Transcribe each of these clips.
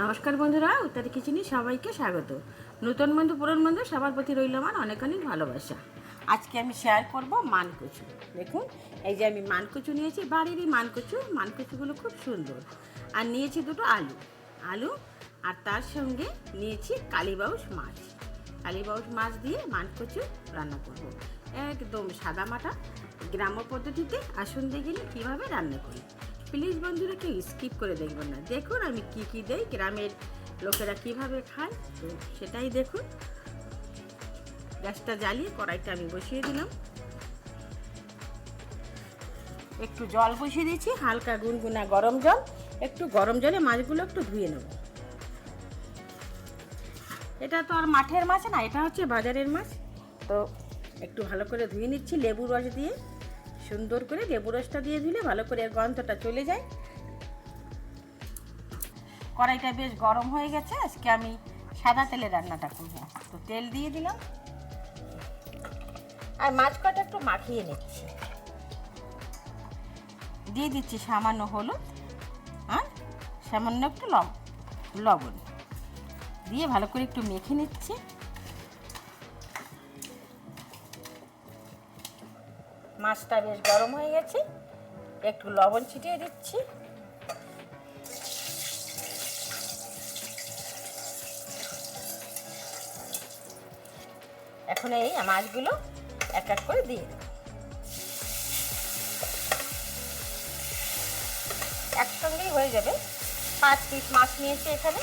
নমস্কার বন্ধুরা, উত্তর কিচেনে সবাইকে স্বাগত। নতুন বন্ধু পুরনো বন্ধু সবার প্রতি রইল আমার অনেক অনেক ভালোবাসা। আজকে আমি শেয়ার করব মান কচু। দেখুন, এই যে আমি মান কচু নিয়েছি, বাড়িরই মান কচু। মান কচুগুলো খুব সুন্দর। আর নিয়েছি দুটো আলু আর তার সঙ্গে নিয়েছি কালী বাউশ মাছ। কালী বাউশ মাছ দিয়ে মান কচু রান্না করব। একদম সাদামাটা গ্রাম্য পদ্ধতিতে। আসুন দেখে নিই কীভাবে রান্না করি। প্লিজ বন্ধুরা কেউ স্কিপ করে দেখবেন না। দেখুন আমি কি কি দেই, গ্রামের লোকেরা কিভাবে খায়, তো সেটাই দেখুন। গ্যাসটা জ্বালিয়ে কড়াইটা আমি বসিয়ে দিলাম। একটু জল বসিয়ে দিয়েছি, হালকা গুনগুনা গরম জল। একটু গরম জলে মাছগুলো একটু ধুয়ে নেব। এটা তো আর মাঠের মাছ না, এটা হচ্ছে বাজারের মাছ। তো একটু ভালো করে ধুয়ে নিচ্ছি লেবু রস দিয়ে। সুন্দর করে লেবু রসটা দিয়ে ধুলে ভালো করে এর গন্ধটা চলে যায়। কড়াইটা বেশ গরম হয়ে গেছে। আজকে আমি সাদা তেলে রান্নাটা করব। তো তেল দিয়ে দিলাম আর মাছ কটা একটু মাখিয়ে নিচ্ছি। দিয়ে দিচ্ছি সামান্য হলুদ আর সামান্য একটু লবণ দিয়ে ভালো করে একটু মেখে নিচ্ছি। মাছটা বেশ গরম হয়ে গেছে, একটু লবণ ছিটিয়ে দিচ্ছি। এখন এই মাছগুলো এক এক করে দিয়ে দেব। একসঙ্গেই হয়ে যাবে। 5 পিস মাছ নিয়েছি এখানে,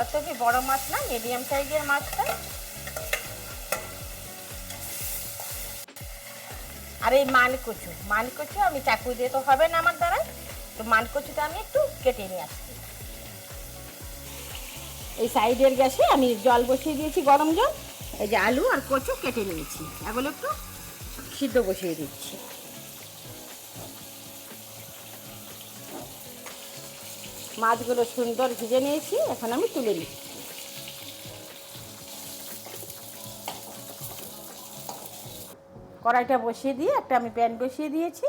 অত কি বড় মাছ না, মিডিয়াম সাইজের মাছটা। আর এই মান কচু আমি চাকু দিয়ে তো হবে না আমার দ্বারা, তো মান কচুটা আমি একটু কেটে নিয়ে আসছি। এই সাইডের গ্যাসে আমি জল বসিয়ে দিয়েছি, গরম জল। এই যে আলু আর কচু কেটে নিয়েছি, এগুলো একটু সিদ্ধ বসিয়ে দিচ্ছি। মাছগুলো সুন্দর ভেজে নিয়েছি, এখন আমি তুলে নিচ্ছি। কড়াইটা বসিয়ে দিয়ে একটা আমি প্যান বসিয়ে দিয়েছি।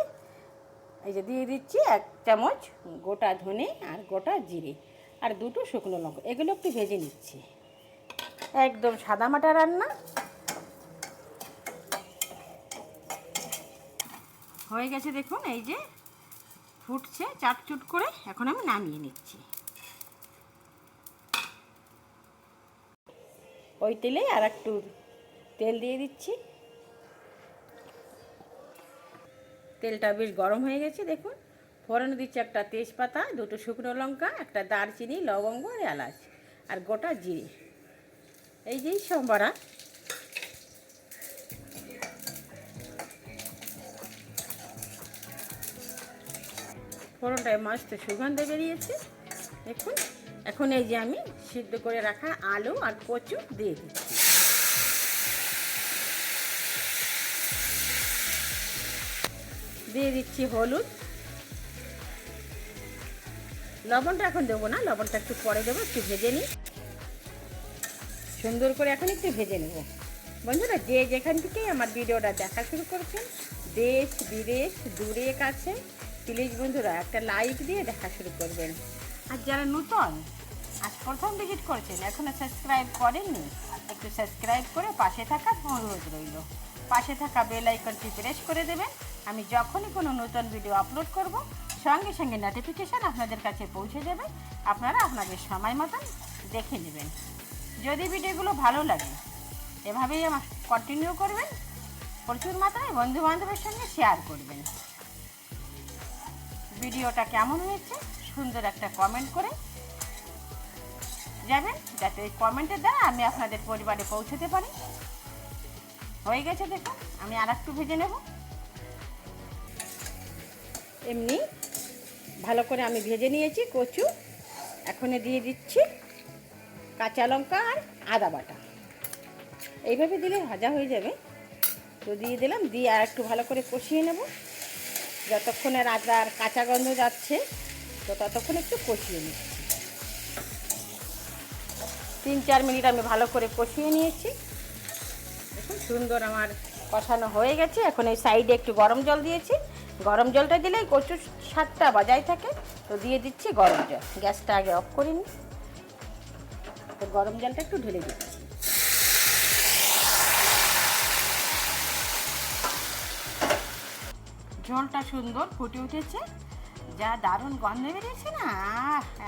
এই যে দিয়ে দিচ্ছি 1 চামচ গোটা ধনে আর গোটা জিরে আর 2টো শুকনো লঙ্কা। এগুলো একটু ভেজে নিচ্ছি। একদম সাদামাটা রান্না হয়ে গেছে। দেখুন এই যে ফুটছে চাটচুট করে, এখন আমি নামিয়ে নিচ্ছি। ওই তেলে আর একটু তেল দিয়ে দিচ্ছি। তেলটা বেশ গরম হয়ে গেছে। দেখুন ফোড়ন দিচ্ছি একটা তেজপাতা, 2টো শুকনো লঙ্কা, একটা দারচিনি, লবঙ্গ আর এলাচ আর গোটা জিরে। এই যেই সম্বারা ফোড়নটায় মস্ত সুগন্ধ বেরিয়েছে। দেখুন এখন এই যে আমি সিদ্ধ করে রাখা আলু আর কচু দিয়ে দিচ্ছি। দিয়ে দিচ্ছি হলুদ, লবণটা এখন দেবো না, লবণটা একটু পরে দেবো। একটু ভেজে নিই সুন্দর করে, এখন একটু ভেজে নেব। বন্ধুরা যে যেখান থেকেই আমার ভিডিওটা দেখা শুরু করছেন, দেশ বিদেশ দূরে কাছে, প্লিজ বন্ধুরা একটা লাইক দিয়ে দেখা শুরু করবেন। আর যারা নতুন আজ প্রথম ভিজিট করছেন, এখনও সাবস্ক্রাইব করেননি, একটু সাবস্ক্রাইব করে পাশে থাকা অনুরোধ রইল। পাশে থাকা বেল আইকনটি প্রেস করে দেবেন। আমি যখনই কোনো নতুন ভিডিও আপলোড করব, সঙ্গে সঙ্গে নোটিফিকেশান আপনাদের কাছে পৌঁছে যাবে। আপনারা আপনাদের সময় মতন দেখে নেবেন। যদি ভিডিওগুলো ভালো লাগে এভাবেই আমার কন্টিনিউ করবেন। প্রচুর মাত্রায় বন্ধুবান্ধবের সঙ্গে শেয়ার করবেন। ভিডিওটা কেমন হয়েছে সুন্দর একটা কমেন্ট করে যাবেন, যাতে ওই কমেন্টের দ্বারা আমি আপনাদের পরিবারে পৌঁছতে পারি। হয়ে গেছে দেখুন, আমি আর একটু ভেজে নেব। এমনি ভালো করে আমি ভেজে নিয়েছি কচু। এখন দিয়ে দিচ্ছি কাঁচা লঙ্কা আর আদা বাটা। এইভাবে দিলে ভাজা হয়ে যাবে। তো দিয়ে দিলাম, দিয়ে আর একটু ভালো করে কষিয়ে নেব। যতক্ষণের আদার কাঁচা গন্ধ যাচ্ছে তো ততক্ষণ একটু কষিয়ে নিচ্ছি। 3-4 মিনিট আমি ভালো করে কষিয়ে নিয়েছি। দেখুন সুন্দর আমার কষানো হয়ে গেছে। এখন এই সাইডে একটু গরম জল দিয়েছি। গরম জলটা দিলেই কচুর স্বাদটা বজায় থাকে। তো দিয়ে দিচ্ছি গরম জল। গ্যাসটা আগে অফ করে নিই। তো গরম জলটা একটু ঢেলে দিচ্ছি। ঝোলটা সুন্দর ফুটে উঠেছে, যা দারুণ গন্ধ বেরিয়েছে না,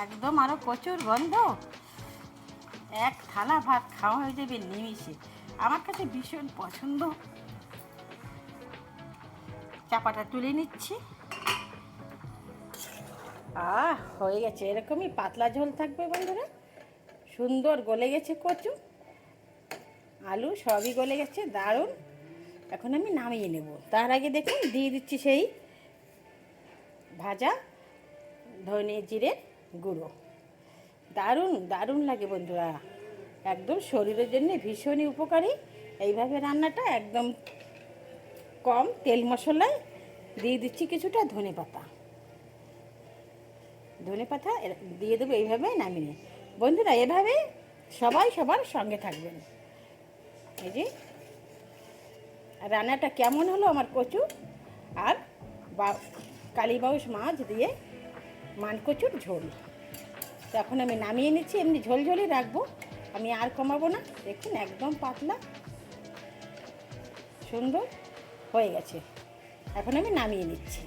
একদম আরও কচুর গন্ধ। এক থালা ভাত খাওয়া হয়ে যাবে নিমিষে। আমার কাছে ভীষণ পছন্দ। চাপাটা তুলে নিচ্ছি। হয়ে গেছে। এরকমই পাতলা ঝোল থাকবে বন্ধুরা। সুন্দর গলে গেছে কচু, আলু সবই গলে গেছে, দারুণ। এখন আমি নামিয়ে নেব। তার আগে দেখুন দিয়ে দিচ্ছি সেই ভাজা ধনে জিরের গুঁড়ো। দারুণ দারুণ লাগে বন্ধুরা, একদম শরীরের জন্য ভীষণই উপকারী। এইভাবে রান্নাটা একদম কম তেল মশলায়। দিয়ে দিচ্ছি কিছুটা ধনে পাতা দিয়ে দেবো এইভাবে নামিয়ে। বন্ধুরা এভাবে সবাই সবার সঙ্গে থাকবেন। এই যে রান্নাটা কেমন হলো আমার কচু আর কালী বাউশ মাছ দিয়ে মান কচুর ঝোল। তো এখন আমি নামিয়ে নিচ্ছি। এমনি ঝোলঝোলই রাখবো, আমি আর কমাবো না। দেখুন একদম পাতলা, সুন্দর হয়ে গেছে। এখন আমি নামিয়ে নিচ্ছি।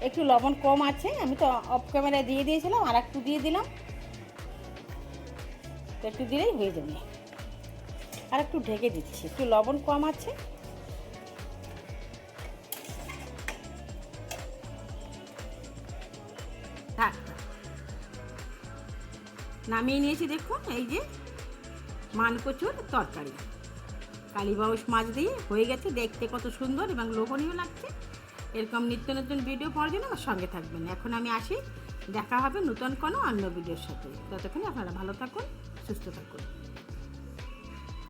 একটু লবণ কম আছে, আমি তো অফ ক্যামেরায় দিয়ে দিয়েছিলাম, আর একটু দিয়ে দিলাম। তো একটু দিলেই হয়ে যাবে। আর একটু ঢেকে দিচ্ছি, একটু লবণ কম আছে। থাক, নামিয়ে নিয়েছি। দেখুন এই যে মান কচুর তরকারি কালী বাউশ মাছ দিয়ে হয়ে গেছে। দেখতে কত সুন্দর এবং লোভনীয় লাগছে। এরকম নিত্য নতুন ভিডিও পাওয়ার জন্য আমার সঙ্গে থাকবেন। এখন আমি আসি, দেখা হবে নতুন কোনো অন্য ভিডিওর সাথে। ততক্ষণে আপনারা ভালো থাকুন, সুস্থ থাকুন।